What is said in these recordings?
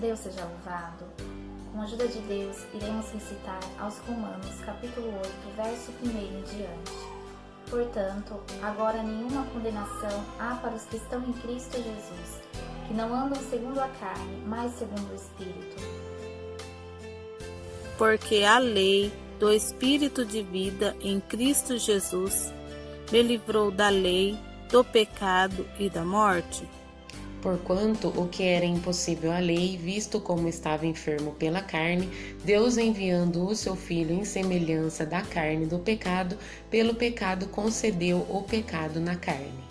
Deus seja louvado. Com a ajuda de Deus, iremos recitar aos Romanos, capítulo 8, verso 1 em diante. Portanto, agora nenhuma condenação há para os que estão em Cristo Jesus, que não andam segundo a carne, mas segundo o Espírito. Porque a lei do Espírito de vida em Cristo Jesus me livrou da lei, do pecado e da morte. Porquanto o que era impossível à lei, visto como estava enfermo pela carne, Deus enviando o seu Filho em semelhança da carne do pecado, pelo pecado concedeu o pecado na carne.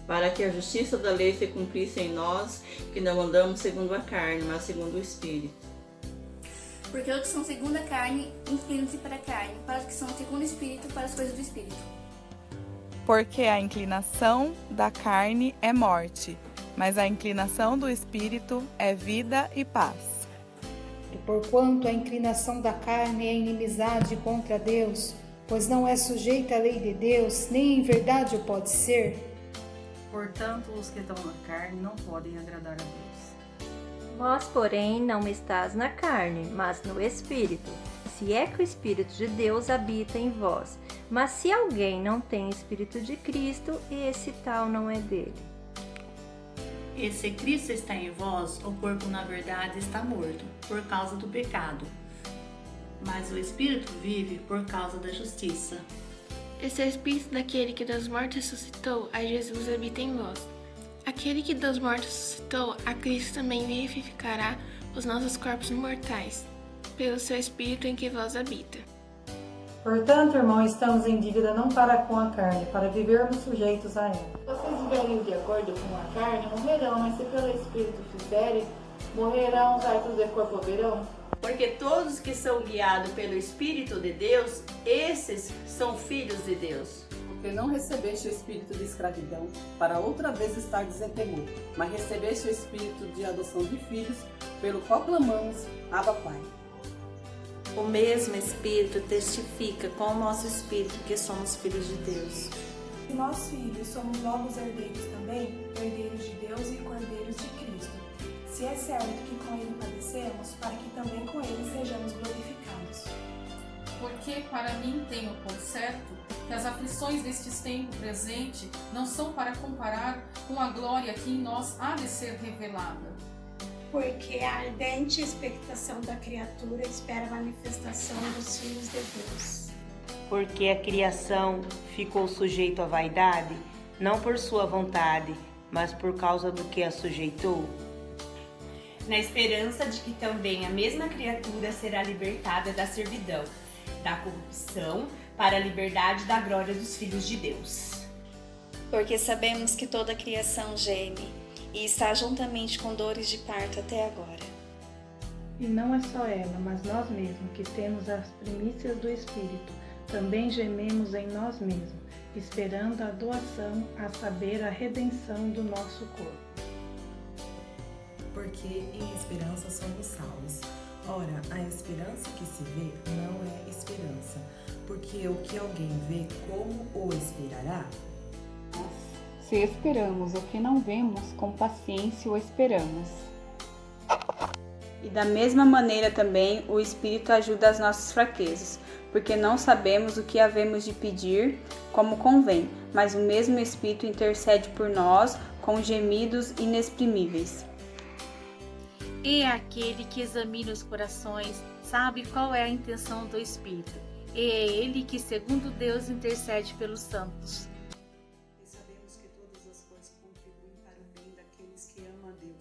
Para que a justiça da lei se cumprisse em nós, que não andamos segundo a carne, mas segundo o Espírito. Porque os que são segundo a carne, inclinam-se para a carne, para os que são segundo o Espírito, para as coisas do Espírito. Porque a inclinação da carne é morte, mas a inclinação do Espírito é vida e paz. E porquanto a inclinação da carne é inimizade contra Deus, pois não é sujeita à lei de Deus, nem em verdade o pode ser. Portanto, os que estão na carne não podem agradar a Deus. Vós, porém, não estáis na carne, mas no Espírito, se é que o Espírito de Deus habita em vós. Mas se alguém não tem Espírito de Cristo, esse tal não é dele. E se Cristo está em vós, o corpo na verdade está morto, por causa do pecado. Mas o Espírito vive por causa da justiça. E se o Espírito daquele que dos mortos ressuscitou, a Jesus habita em vós. Aquele que dos mortos ressuscitou, a Cristo também vivificará os nossos corpos mortais, pelo seu Espírito em que vós habita. Portanto, irmãos, estamos em dívida não para com a carne, para vivermos sujeitos a ela. Se vocês viverem de acordo com a carne, morrerão, mas se pelo Espírito fizerem, morrerão, os atos do corpo verão. Porque todos que são guiados pelo Espírito de Deus, esses são filhos de Deus. Porque não recebeste o espírito de escravidão, para outra vez estar em temor, mas recebeste o espírito de adoção de filhos, pelo qual clamamos, Abba Pai. O mesmo Espírito testifica com o nosso espírito que somos filhos de Deus. Se nós filhos somos novos herdeiros também, herdeiros de Deus e cordeiros de Cristo. Se é certo que com ele padecemos, para que também com ele sejamos glorificados. Porque para mim tenho por certo que as aflições destes tempos presente não são para comparar com a glória que em nós há de ser revelada. Porque a ardente expectação da criatura espera a manifestação dos filhos de Deus. Porque a criação ficou sujeita à vaidade, não por sua vontade, mas por causa do que a sujeitou. Na esperança de que também a mesma criatura será libertada da servidão, da corrupção, para a liberdade da glória dos filhos de Deus. Porque sabemos que toda a criação geme e está juntamente com dores de parto até agora. E não é só ela, mas nós mesmos, que temos as primícias do Espírito, também gememos em nós mesmos, esperando a doação, a saber, a redenção do nosso corpo. Porque em esperança somos salvos. Ora, a esperança que se vê não é esperança, porque o que alguém vê, como o esperará? Se esperamos o que não vemos, com paciência o esperamos. E da mesma maneira também o Espírito ajuda as nossas fraquezas, porque não sabemos o que havemos de pedir como convém, mas o mesmo Espírito intercede por nós com gemidos inexprimíveis. E aquele que examina os corações sabe qual é a intenção do Espírito, e é ele que, segundo Deus, intercede pelos santos.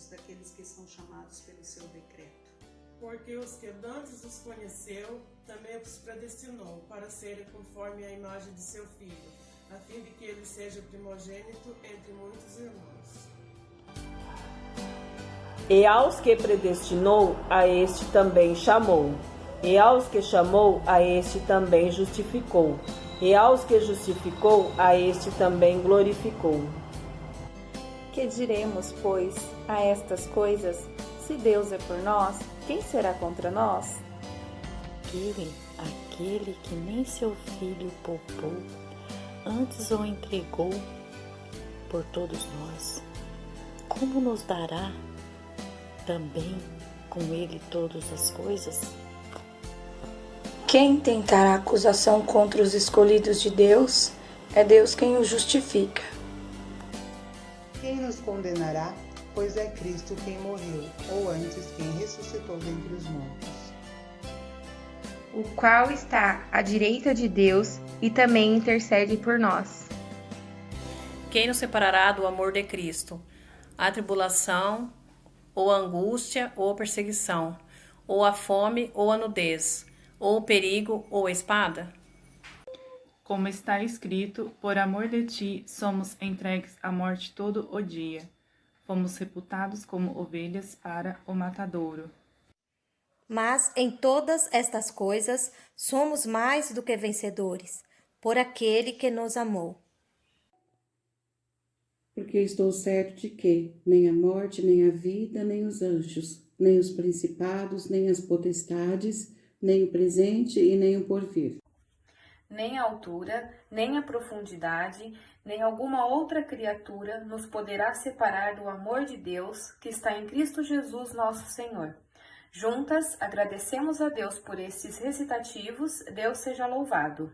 Daqueles que são chamados pelo seu decreto. Porque os que dantes os conheceu, também os predestinou para serem conforme a imagem de seu Filho, a fim de que ele seja primogênito entre muitos irmãos. E aos que predestinou, a este também chamou. E aos que chamou, a este também justificou. E aos que justificou, a este também glorificou. Que diremos, pois, a estas coisas? Se Deus é por nós, quem será contra nós? Aquele que nem seu filho poupou, antes o entregou por todos nós, como nos dará também com ele todas as coisas? Quem tentará acusação contra os escolhidos de Deus? É Deus quem os justifica. Quem nos condenará? Pois é Cristo quem morreu, ou antes quem ressuscitou dentre os mortos, o qual está à direita de Deus e também intercede por nós. Quem nos separará do amor de Cristo? A tribulação, ou a angústia, ou a perseguição, ou a fome, ou a nudez, ou o perigo, ou a espada? Como está escrito, por amor de ti somos entregues à morte todo o dia. Fomos reputados como ovelhas para o matadouro. Mas em todas estas coisas somos mais do que vencedores, por aquele que nos amou. Porque estou certo de que nem a morte, nem a vida, nem os anjos, nem os principados, nem as potestades, nem o presente e nem o porvir, nem a altura, nem a profundidade, nem alguma outra criatura nos poderá separar do amor de Deus que está em Cristo Jesus nosso Senhor. Juntas, agradecemos a Deus por estes recitativos. Deus seja louvado.